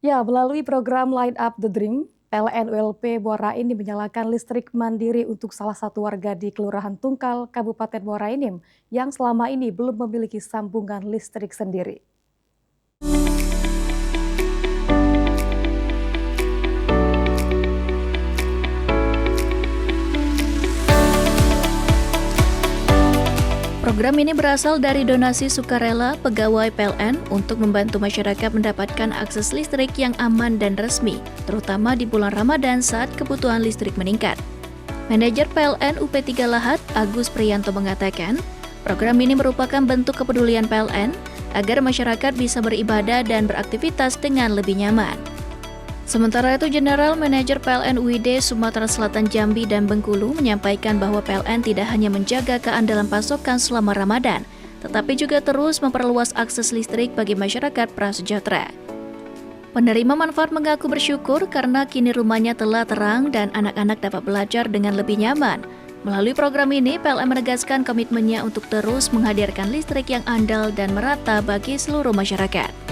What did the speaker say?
Ya, melalui program Light Up the Dream, PLN ULP Muara Enim menyalakan listrik mandiri untuk salah satu warga di Kelurahan Tungkal, Kabupaten Muara Enim, yang selama ini belum memiliki sambungan listrik sendiri. Program ini berasal dari donasi sukarela pegawai PLN untuk membantu masyarakat mendapatkan akses listrik yang aman dan resmi, terutama di bulan Ramadan saat kebutuhan listrik meningkat. Manajer PLN UP3 Lahat, Agus Priyanto mengatakan, program ini merupakan bentuk kepedulian PLN agar masyarakat bisa beribadah dan beraktivitas dengan lebih nyaman. Sementara itu, General Manager PLN UID Sumatera Selatan Jambi dan Bengkulu menyampaikan bahwa PLN tidak hanya menjaga keandalan pasokan selama Ramadan, tetapi juga terus memperluas akses listrik bagi masyarakat prasejahtera. Penerima manfaat mengaku bersyukur karena kini rumahnya telah terang dan anak-anak dapat belajar dengan lebih nyaman. Melalui program ini, PLN menegaskan komitmennya untuk terus menghadirkan listrik yang andal dan merata bagi seluruh masyarakat.